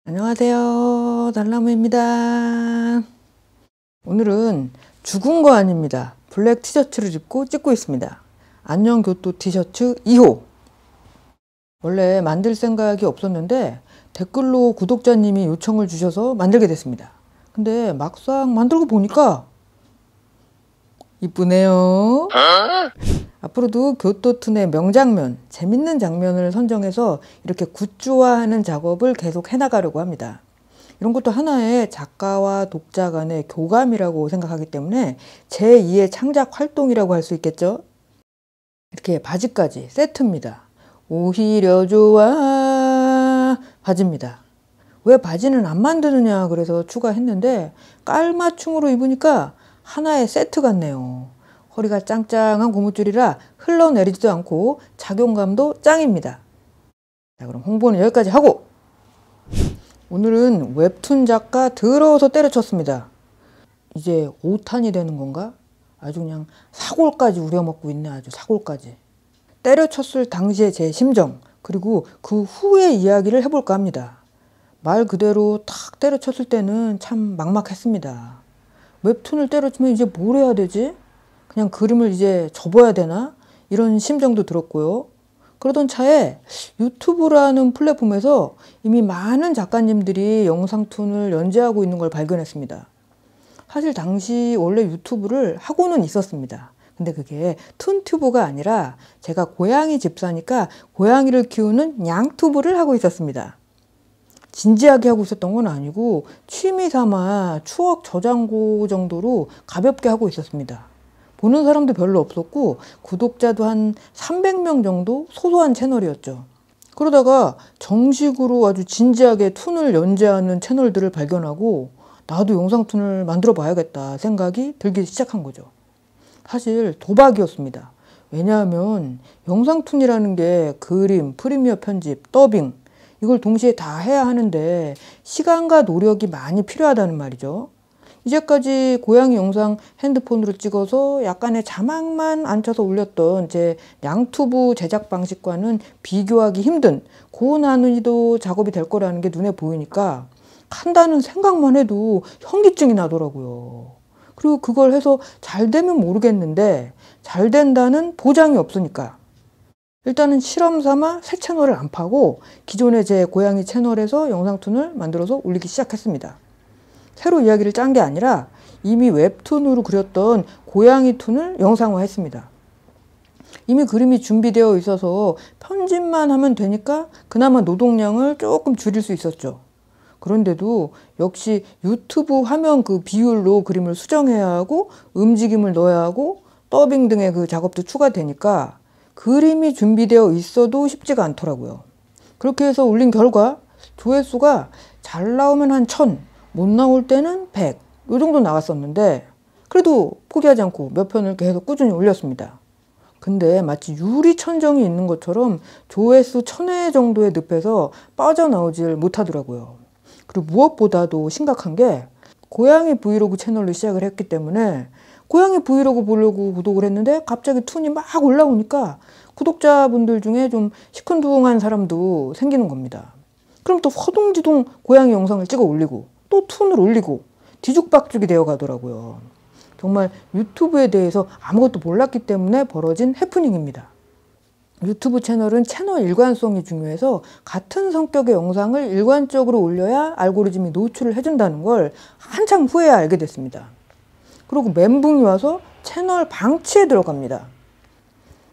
안녕하세요. 달나무입니다. 오늘은 죽은 거 아닙니다. 블랙 티셔츠를 입고 찍고 있습니다. 안녕 교토 티셔츠 2호. 원래 만들 생각이 없었는데 댓글로 구독자님이 요청을 주셔서 만들게 됐습니다. 근데 막상 만들고 보니까 이쁘네요. 앞으로도 교토툰의 명장면, 재밌는 장면을 선정해서 이렇게 굿즈화하는 작업을 계속 해나가려고 합니다. 이런 것도 하나의 작가와 독자 간의 교감이라고 생각하기 때문에 제2의 창작 활동이라고 할 수 있겠죠. 이렇게 바지까지 세트입니다. 오히려 좋아 바지입니다. 왜 바지는 안 만드느냐 그래서 추가했는데 깔맞춤으로 입으니까 하나의 세트 같네요. 허리가 짱짱한 고무줄이라 흘러내리지도 않고 착용감도 짱입니다. 자, 그럼 홍보는 여기까지 하고 오늘은 웹툰 작가 더러워서 때려쳤습니다. 이제 5탄이 되는 건가? 아주 그냥 사골까지 우려먹고 있네. 아주 사골까지. 때려쳤을 당시의 제 심정 그리고 그 후의 이야기를 해볼까 합니다. 말 그대로 탁 때려쳤을 때는 참 막막했습니다. 웹툰을 때려치면 이제 뭘 해야 되지? 그냥 그림을 이제 접어야 되나? 이런 심정도 들었고요. 그러던 차에 유튜브라는 플랫폼에서 이미 많은 작가님들이 영상툰을 연재하고 있는 걸 발견했습니다. 사실 당시 원래 유튜브를 하고는 있었습니다. 근데 그게 툰튜브가 아니라 제가 고양이 집사니까 고양이를 키우는 양튜브를 하고 있었습니다. 진지하게 하고 있었던 건 아니고 취미 삼아 추억 저장고 정도로 가볍게 하고 있었습니다. 보는 사람도 별로 없었고 구독자도 한 300명 정도 소소한 채널이었죠. 그러다가 정식으로 아주 진지하게 툰을 연재하는 채널들을 발견하고 나도 영상툰을 만들어 봐야겠다 생각이 들기 시작한 거죠. 사실 도박이었습니다. 왜냐하면 영상툰이라는 게 그림, 프리미어 편집, 더빙 이걸 동시에 다 해야 하는데 시간과 노력이 많이 필요하다는 말이죠. 이제까지 고양이 영상 핸드폰으로 찍어서 약간의 자막만 앉혀서 올렸던 제 양튜브 제작 방식과는 비교하기 힘든 고난이도 작업이 될 거라는 게 눈에 보이니까 한다는 생각만 해도 현기증이 나더라고요. 그리고 그걸 해서 잘 되면 모르겠는데 잘 된다는 보장이 없으니까 일단은 실험 삼아 새 채널을 안 파고 기존의 제 고양이 채널에서 영상툰을 만들어서 올리기 시작했습니다. 새로 이야기를 짠 게 아니라 이미 웹툰으로 그렸던 고양이 툰을 영상화했습니다. 이미 그림이 준비되어 있어서 편집만 하면 되니까 그나마 노동량을 조금 줄일 수 있었죠. 그런데도 역시 유튜브 화면 그 비율로 그림을 수정해야 하고 움직임을 넣어야 하고 더빙 등의 그 작업도 추가되니까 그림이 준비되어 있어도 쉽지가 않더라고요. 그렇게 해서 올린 결과 조회수가 잘 나오면 한 1000, 못 나올 때는 100, 이 정도 나왔었는데 그래도 포기하지 않고 몇 편을 계속 꾸준히 올렸습니다. 근데 마치 유리천정이 있는 것처럼 조회수 1000회 정도의 늪에서 빠져나오질 못하더라고요. 그리고 무엇보다도 심각한 게 고양이 브이로그 채널로 시작을 했기 때문에 고양이 브이로그 보려고 구독을 했는데 갑자기 툰이 막 올라오니까 구독자분들 중에 좀 시큰둥한 사람도 생기는 겁니다. 그럼 또 허둥지둥 고양이 영상을 찍어 올리고 또 툰을 올리고 뒤죽박죽이 되어 가더라고요. 정말 유튜브에 대해서 아무것도 몰랐기 때문에 벌어진 해프닝입니다. 유튜브 채널은 채널 일관성이 중요해서 같은 성격의 영상을 일관적으로 올려야 알고리즘이 노출을 해준다는 걸 한참 후에야 알게 됐습니다. 그리고 멘붕이 와서 채널 방치에 들어갑니다.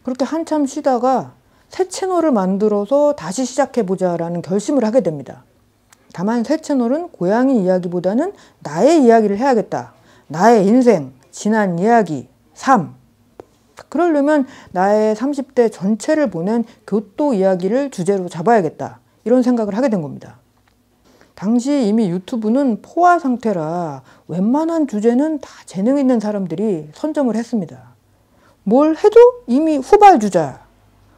그렇게 한참 쉬다가 새 채널을 만들어서 다시 시작해보자 라는 결심을 하게 됩니다. 다만 새 채널은 고양이 이야기보다는 나의 이야기를 해야겠다. 나의 인생, 지난 이야기, 삶. 그러려면 나의 30대 전체를 보낸 교토 이야기를 주제로 잡아야겠다. 이런 생각을 하게 된 겁니다. 당시 이미 유튜브는 포화 상태라 웬만한 주제는 다 재능 있는 사람들이 선점을 했습니다. 뭘 해도 이미 후발주자.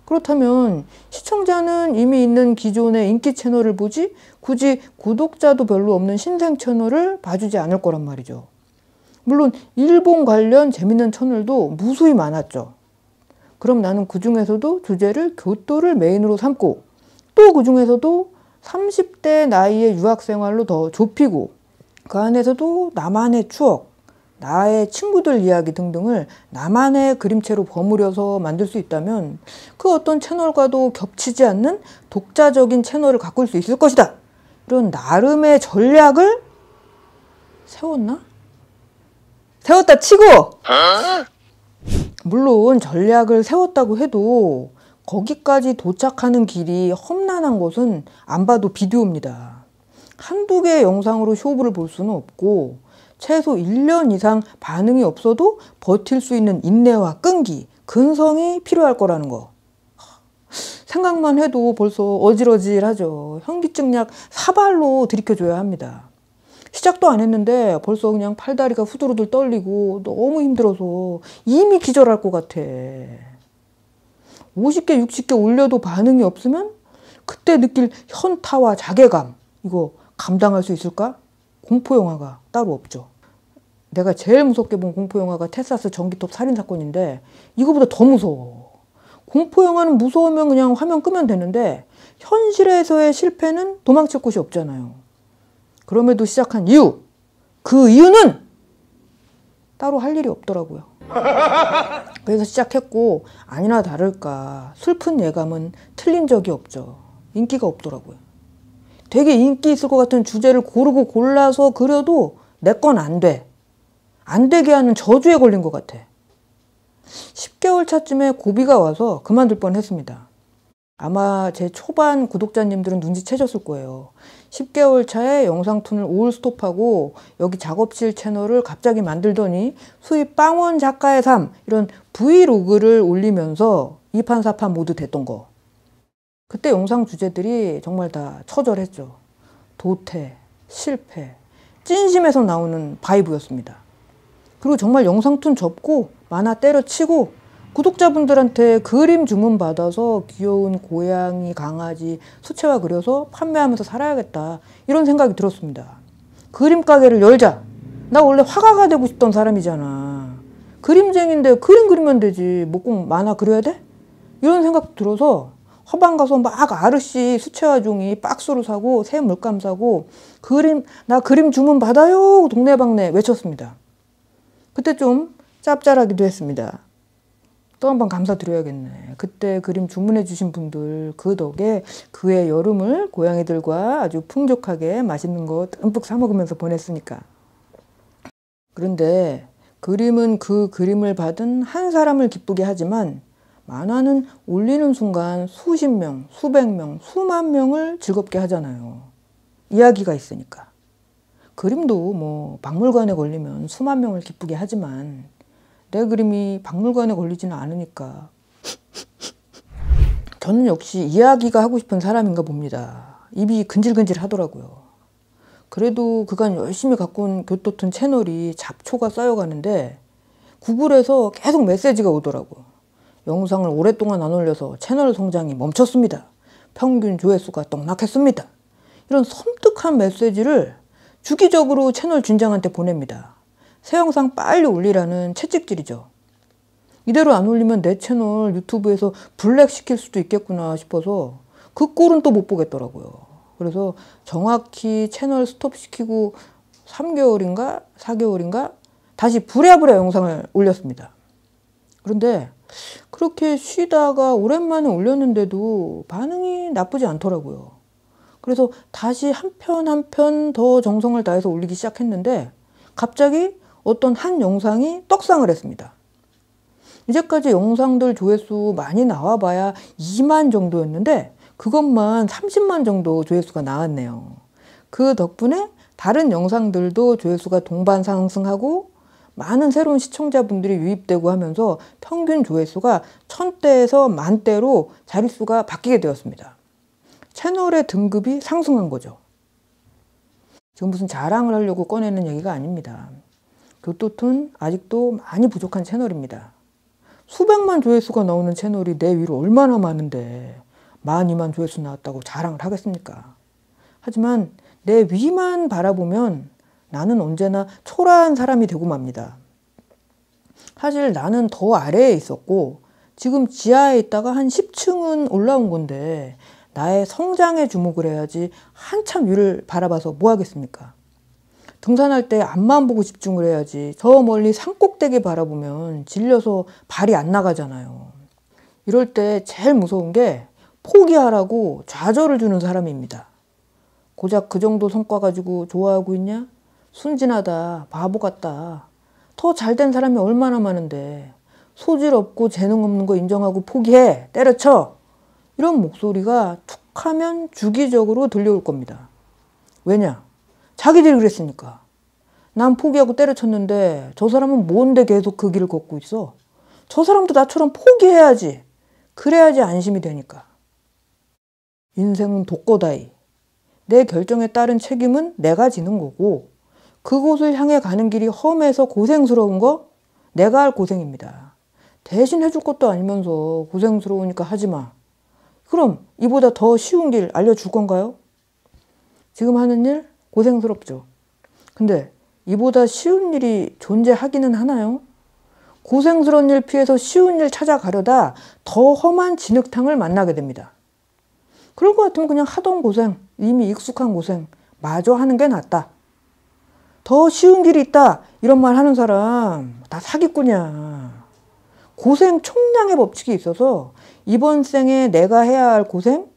그렇다면 시청자는 이미 있는 기존의 인기 채널을 보지 굳이 구독자도 별로 없는 신생 채널을 봐주지 않을 거란 말이죠. 물론 일본 관련 재밌는 채널도 무수히 많았죠. 그럼 나는 그 중에서도 주제를 교토를 메인으로 삼고 또 그 중에서도 30대 나이의 유학생활로 더 좁히고 그 안에서도 나만의 추억, 나의 친구들 이야기 등등을 나만의 그림체로 버무려서 만들 수 있다면 그 어떤 채널과도 겹치지 않는 독자적인 채널을 가꿀 수 있을 것이다. 이런 나름의 전략을 세웠나? 세웠다 치고! 물론 전략을 세웠다고 해도 거기까지 도착하는 길이 험난한 것은 안 봐도 비디오입니다. 한두 개의 영상으로 쇼부를 볼 수는 없고 최소 1년 이상 반응이 없어도 버틸 수 있는 인내와 끈기, 근성이 필요할 거라는 거. 생각만 해도 벌써 어질어질하죠. 현기증약 4발로 들이켜줘야 합니다. 시작도 안 했는데 벌써 그냥 팔다리가 후들후들 떨리고 너무 힘들어서 이미 기절할 것 같아. 50개, 60개 올려도 반응이 없으면 그때 느낄 현타와 자괴감, 이거 감당할 수 있을까? 공포영화가 따로 없죠. 내가 제일 무섭게 본 공포영화가 텍사스 전기톱 살인사건인데 이거보다 더 무서워. 공포영화는 무서우면 그냥 화면 끄면 되는데 현실에서의 실패는 도망칠 곳이 없잖아요. 그럼에도 시작한 이유, 그 이유는 따로 할 일이 없더라고요. 그래서 시작했고 아니나 다를까 슬픈 예감은 틀린 적이 없죠. 인기가 없더라고요. 되게 인기 있을 것 같은 주제를 고르고 골라서 그려도 내 건 안 돼. 안 되게 하는 저주에 걸린 것 같아. 10개월 차쯤에 고비가 와서 그만둘 뻔했습니다. 아마 제 초반 구독자님들은 눈치채셨을 거예요. 10개월 차에 영상툰을 올 스톱하고 여기 작업실 채널을 갑자기 만들더니 수입 빵원 작가의 삶 이런 브이로그를 올리면서 이판사판 모두 됐던 거. 그때 영상 주제들이 정말 다 처절했죠. 도태, 실패, 찐심에서 나오는 바이브였습니다. 그리고 정말 영상툰 접고 만화 때려치고 구독자분들한테 그림 주문 받아서 귀여운 고양이, 강아지, 수채화 그려서 판매하면서 살아야겠다 이런 생각이 들었습니다. 그림 가게를 열자. 나 원래 화가가 되고 싶던 사람이잖아. 그림쟁인데 그림 그리면 되지. 뭐 꼭 만화 그려야 돼? 이런 생각 들어서 화방 가서 막 아르시 수채화 종이 박스로 사고 새 물감 사고 나 그림 주문 받아요 동네방네 외쳤습니다. 그때 좀 짭짤하기도 했습니다. 또 한 번 감사드려야겠네. 그때 그림 주문해 주신 분들 그 덕에 그해 여름을 고양이들과 아주 풍족하게 맛있는 거 듬뿍 사 먹으면서 보냈으니까. 그런데 그림은 그 그림을 받은 한 사람을 기쁘게 하지만 만화는 올리는 순간 수십 명, 수백 명, 수만 명을 즐겁게 하잖아요. 이야기가 있으니까. 그림도 뭐 박물관에 걸리면 수만 명을 기쁘게 하지만 내 그림이 박물관에 걸리지는 않으니까 저는 역시 이야기가 하고 싶은 사람인가 봅니다. 입이 근질근질 하더라고요. 그래도 그간 열심히 갖고 온 교토툰 채널이 잡초가 쌓여가는데 구글에서 계속 메시지가 오더라고요. 영상을 오랫동안 안 올려서 채널 성장이 멈췄습니다. 평균 조회수가 떡락했습니다. 이런 섬뜩한 메시지를 주기적으로 채널 준장한테 보냅니다. 새 영상 빨리 올리라는 채찍질이죠. 이대로 안 올리면 내 채널 유튜브에서 블랙 시킬 수도 있겠구나 싶어서 그 꼴은 또 못 보겠더라고요. 그래서 정확히 채널 스톱시키고 3개월인가 4개월인가 다시 부랴부랴 영상을 올렸습니다. 그런데 그렇게 쉬다가 오랜만에 올렸는데도 반응이 나쁘지 않더라고요. 그래서 다시 한 편 한 편 더 정성을 다해서 올리기 시작했는데 갑자기 어떤 한 영상이 떡상을 했습니다. 이제까지 영상들 조회수 많이 나와봐야 2만 정도였는데 그것만 30만 정도 조회수가 나왔네요. 그 덕분에 다른 영상들도 조회수가 동반 상승하고 많은 새로운 시청자분들이 유입되고 하면서 평균 조회수가 1000대에서 10,000대로 자릿수가 바뀌게 되었습니다. 채널의 등급이 상승한 거죠. 지금 무슨 자랑을 하려고 꺼내는 얘기가 아닙니다. 교토툰 아직도 많이 부족한 채널입니다. 수백만 조회수가 나오는 채널이 내 위로 얼마나 많은데 12,000만 조회수 나왔다고 자랑을 하겠습니까? 하지만 내 위만 바라보면 나는 언제나 초라한 사람이 되고 맙니다. 사실 나는 더 아래에 있었고 지금 지하에 있다가 한 10층은 올라온 건데 나의 성장에 주목을 해야지 한참 위를 바라봐서 뭐 하겠습니까? 등산할 때 앞만 보고 집중을 해야지 저 멀리 산꼭대기 바라보면 질려서 발이 안 나가잖아요. 이럴 때 제일 무서운 게 포기하라고 좌절을 주는 사람입니다. 고작 그 정도 성과 가지고 좋아하고 있냐? 순진하다, 바보 같다. 더 잘된 사람이 얼마나 많은데 소질 없고 재능 없는 거 인정하고 포기해, 때려쳐. 이런 목소리가 툭하면 주기적으로 들려올 겁니다. 왜냐? 자기들이 그랬으니까. 난 포기하고 때려쳤는데 저 사람은 뭔데 계속 그 길을 걷고 있어? 저 사람도 나처럼 포기해야지. 그래야지 안심이 되니까. 인생은 독거다이. 내 결정에 따른 책임은 내가 지는 거고 그곳을 향해 가는 길이 험해서 고생스러운 거 내가 할 고생입니다. 대신 해줄 것도 아니면서 고생스러우니까 하지 마. 그럼 이보다 더 쉬운 길 알려줄 건가요? 지금 하는 일 고생스럽죠. 근데 이보다 쉬운 일이 존재하기는 하나요? 고생스러운 일 피해서 쉬운 일 찾아가려다 더 험한 진흙탕을 만나게 됩니다. 그럴 것 같으면 그냥 하던 고생, 이미 익숙한 고생 마저 하는 게 낫다. 더 쉬운 길이 있다 이런 말 하는 사람 다 사기꾼이야. 고생 총량의 법칙이 있어서 이번 생에 내가 해야 할 고생,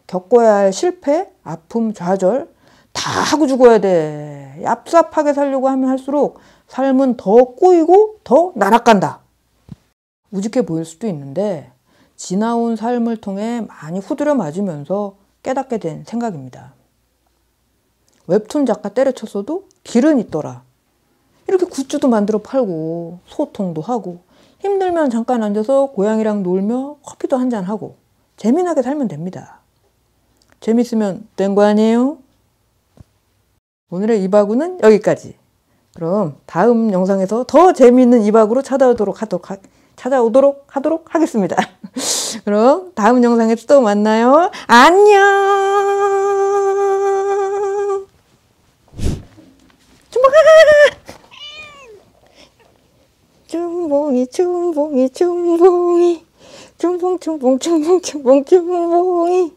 겪어야 할 실패, 아픔, 좌절 다 하고 죽어야 돼. 얍삽하게 살려고 하면 할수록 삶은 더 꼬이고 더 나락간다. 우직해 보일 수도 있는데 지나온 삶을 통해 많이 후드려 맞으면서 깨닫게 된 생각입니다. 웹툰 작가 때려쳤어도 길은 있더라. 이렇게 굿즈도 만들어 팔고 소통도 하고 힘들면 잠깐 앉아서 고양이랑 놀며 커피도 한잔하고 재미나게 살면 됩니다. 재밌으면 된 거 아니에요? 오늘의 이바구는 여기까지. 그럼 다음 영상에서 더 재미있는 이바구로 찾아오도록 하도록 하겠습니다. 그럼 다음 영상에서 또 만나요. 안녕. 춘봉이 춘봉이 춘봉이 춘봉 춘봉 춘봉 춘봉 춘봉이